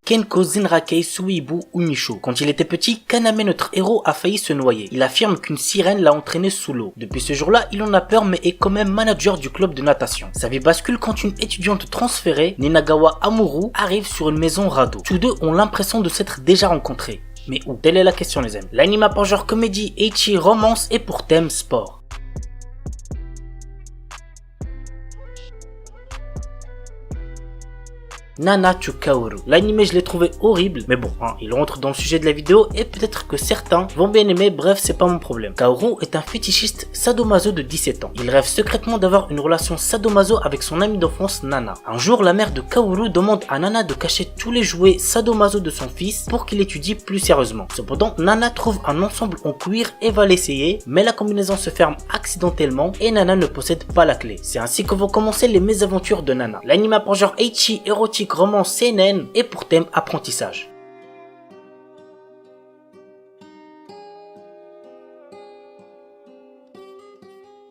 Kenko Zenrakei Suibu Unisho. Quand il était petit, Kaname, notre héros, a failli se noyer. Il affirme qu'une sirène l'a entraîné sous l'eau. Depuis ce jour-là, il en a peur mais est quand même manager du club de natation. Sa vie bascule quand une étudiante transférée, Ninagawa Amuru, arrive sur une maison radeau. Tous deux ont l'impression de s'être déjà rencontrés. Mais où? Telle est la question les amis. L'anime a pour genre comédie, ecchi, romance et pour thème sport. Nana to Kaoru. L'anime je l'ai trouvé horrible, mais bon, il rentre dans le sujet de la vidéo et peut-être que certains vont bien aimer, bref c'est pas mon problème. Kaoru est un fétichiste sadomaso de 17 ans. Il rêve secrètement d'avoir une relation sadomaso avec son amie d'enfance Nana. Un jour, la mère de Kaoru demande à Nana de cacher tous les jouets sadomaso de son fils pour qu'il étudie plus sérieusement. Cependant, Nana trouve un ensemble en cuir et va l'essayer, mais la combinaison se ferme accidentellement et Nana ne possède pas la clé. C'est ainsi que vont commencer les mésaventures de Nana. L'anime a pour genre ecchi, érotique, romance seinen et pour thème apprentissage.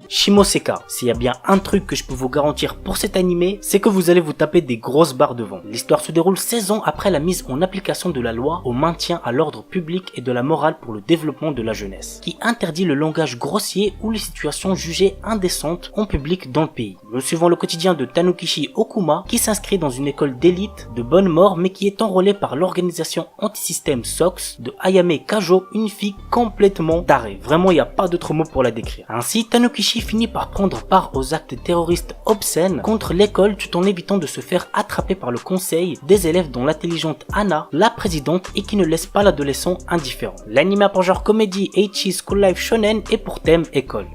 Shimoseka, s'il y a bien un truc que je peux vous garantir pour cet animé, c'est que vous allez vous taper des grosses barres devant. L'histoire se déroule 16 ans après la mise en application de la loi au maintien à l'ordre public et de la morale pour le développement de la jeunesse, qui interdit le langage grossier ou les situations jugées indécentes en public dans le pays. Nous suivons le quotidien de Tanukishi Okuma, qui s'inscrit dans une école d'élite de bonne mort mais qui est enrôlée par l'organisation anti-système SOX de Ayame Kajo, une fille complètement tarée. Vraiment, il n'y a pas d'autre mot pour la décrire. Ainsi, Tanukishi finit par prendre part aux actes terroristes obscènes contre l'école tout en évitant de se faire attraper par le conseil des élèves dont l'intelligente Anna, la présidente, et qui ne laisse pas l'adolescent indifférent. L'anime a pour genre comédie, ecchi, school life shonen et pour thème école.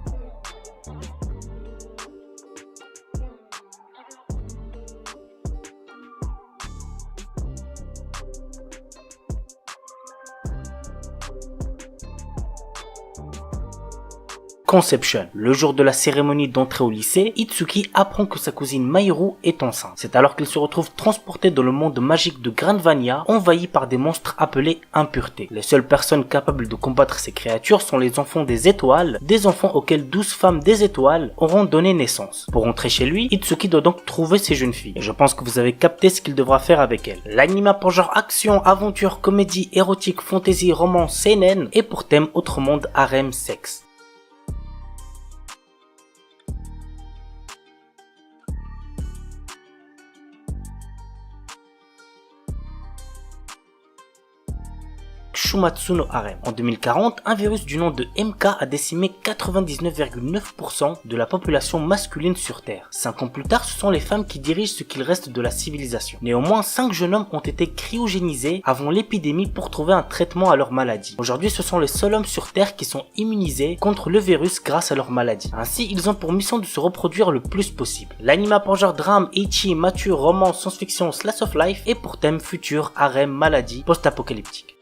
Conception. Le jour de la cérémonie d'entrée au lycée, Itsuki apprend que sa cousine Mahiru est enceinte. C'est alors qu'il se retrouve transporté dans le monde magique de Granvania, envahi par des monstres appelés impuretés. Les seules personnes capables de combattre ces créatures sont les enfants des étoiles, des enfants auxquels 12 femmes des étoiles auront donné naissance. Pour rentrer chez lui, Itsuki doit donc trouver ces jeunes filles. Et je pense que vous avez capté ce qu'il devra faire avec elles. L'anime a pour genre action, aventure, comédie, érotique, fantasy, romance, seinen et pour thème autre monde, harem, sexe. Shumatsu no Harem. En 2040, un virus du nom de MK a décimé 99,9% de la population masculine sur Terre. 5 ans plus tard, ce sont les femmes qui dirigent ce qu'il reste de la civilisation. Néanmoins, 5 jeunes hommes ont été cryogénisés avant l'épidémie pour trouver un traitement à leur maladie. Aujourd'hui, ce sont les seuls hommes sur Terre qui sont immunisés contre le virus grâce à leur maladie. Ainsi, ils ont pour mission de se reproduire le plus possible. L'anime a pour genre drame, ecchi, mature, romance, science-fiction, slice of life et pour thème futur, harem, maladie, post-apocalyptique.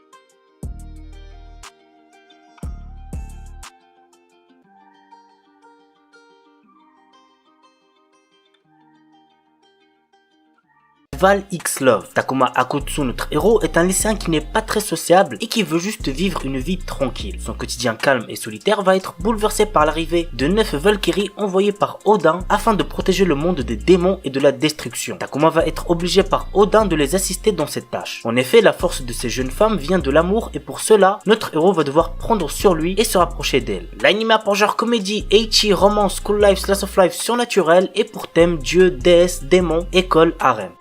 Val X Love. Takuma Akutsu, notre héros, est un lycéen qui n'est pas très sociable et qui veut juste vivre une vie tranquille. Son quotidien calme et solitaire va être bouleversé par l'arrivée de 9 Valkyries envoyées par Odin afin de protéger le monde des démons et de la destruction. Takuma va être obligé par Odin de les assister dans cette tâche. En effet, la force de ces jeunes femmes vient de l'amour et pour cela, notre héros va devoir prendre sur lui et se rapprocher d'elle. L'anime a pour genre comédie, ecchi, romance, school life, slice of life surnaturel et pour thème dieu, déesse, démon, école, harem.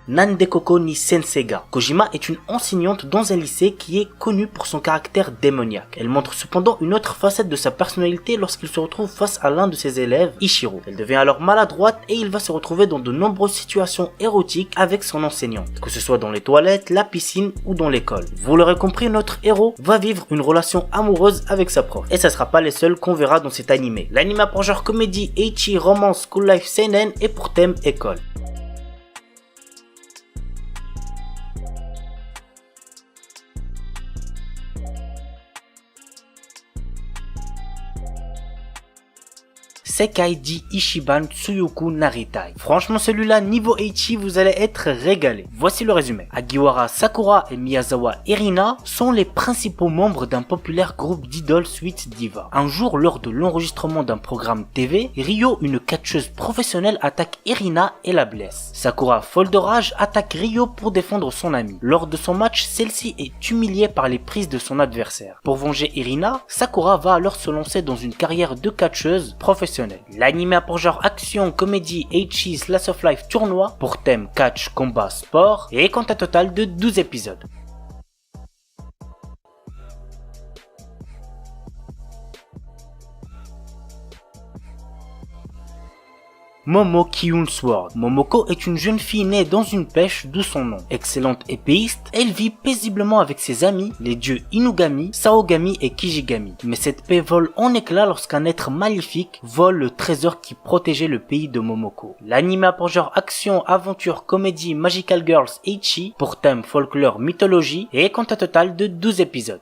Nandekoko ni Senseiga. Kojima est une enseignante dans un lycée qui est connue pour son caractère démoniaque. Elle montre cependant une autre facette de sa personnalité lorsqu'il se retrouve face à l'un de ses élèves, Ichiro. Elle devient alors maladroite et il va se retrouver dans de nombreuses situations érotiques avec son enseignante, que ce soit dans les toilettes, la piscine ou dans l'école. Vous l'aurez compris, notre héros va vivre une relation amoureuse avec sa prof. Et ça sera pas les seuls qu'on verra dans cet animé. L'anime a pour genre comédie, ecchi, romance, school life, seinen et pour thème école. Sekai di Ishiban Tsuyoku Naritai. Franchement celui-là, niveau ecchi, vous allez être régalé. Voici le résumé. Hagiwara Sakura et Miyazawa Irina sont les principaux membres d'un populaire groupe d'idoles Sweet Diva. Un jour, lors de l'enregistrement d'un programme TV, Ryo, une catcheuse professionnelle, attaque Irina et la blesse. Sakura, folle de rage, attaque Ryo pour défendre son amie. Lors de son match, celle-ci est humiliée par les prises de son adversaire. Pour venger Irina, Sakura va alors se lancer dans une carrière de catcheuse professionnelle. L'anime a pour genre action, comédie, ecchi, slice of life, tournoi, pour thème catch, combat, sport, et compte un total de 12 épisodes. Momo Kyun Sword. Momoko est une jeune fille née dans une pêche, d'où son nom. Excellente épéiste, elle vit paisiblement avec ses amis, les dieux Inugami, Saogami et Kijigami. Mais cette paix vole en éclats lorsqu'un être maléfique vole le trésor qui protégeait le pays de Momoko. L'anime a pour genre action, aventure, comédie, magical girls, ecchi, pour thème folklore, mythologie, et compte un total de 12 épisodes.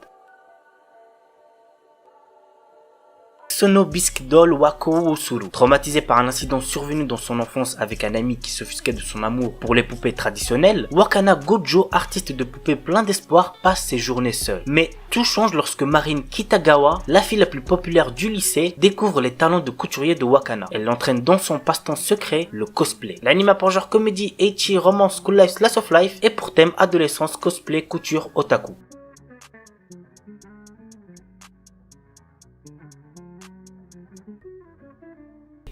Sono Bisque Doll Wako Usuru. Traumatisé par un incident survenu dans son enfance avec un ami qui s'offusquait de son amour pour les poupées traditionnelles, Wakana Gojo, artiste de poupées plein d'espoir, passe ses journées seul. Mais tout change lorsque Marine Kitagawa, la fille la plus populaire du lycée, découvre les talents de couturier de Wakana. Elle l'entraîne dans son passe-temps secret, le cosplay. L'anime a pour genre comédie, ecchi, romance, school life, slice of life, et pour thème adolescence, cosplay, couture, otaku.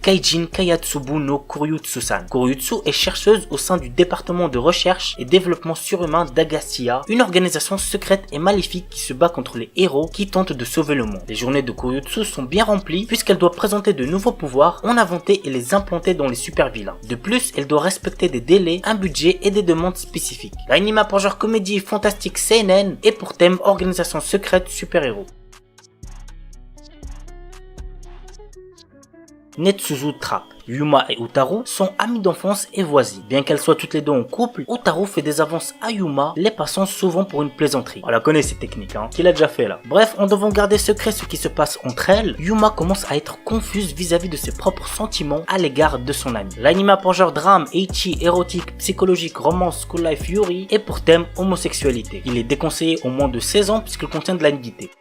Kaijin Kayatsubu no Kuryutsu-san. Kuryutsu est chercheuse au sein du département de recherche et développement surhumain d'Agassia, une organisation secrète et maléfique qui se bat contre les héros qui tentent de sauver le monde. Les journées de Kuryutsu sont bien remplies puisqu'elle doit présenter de nouveaux pouvoirs, en inventer et les implanter dans les super vilains. De plus, elle doit respecter des délais, un budget et des demandes spécifiques. L'anime a pour genre comédie fantastique seinen et pour thème organisation secrète super-héros. Netsuzu Trap. Yuma et Utaru sont amies d'enfance et voisines. Bien qu'elles soient toutes les deux en couple, Utaru fait des avances à Yuma, les passant souvent pour une plaisanterie. On la connaît ces techniques, qu'il a déjà fait là. Bref, en devant garder secret ce qui se passe entre elles, Yuma commence à être confuse vis-à-vis de ses propres sentiments à l'égard de son ami. L'anime a pour genre drame, ecchi, érotique, psychologique, romance, school life, yuri, et pour thème homosexualité. Il est déconseillé aux moins de 16 ans puisqu'il contient de la nudité.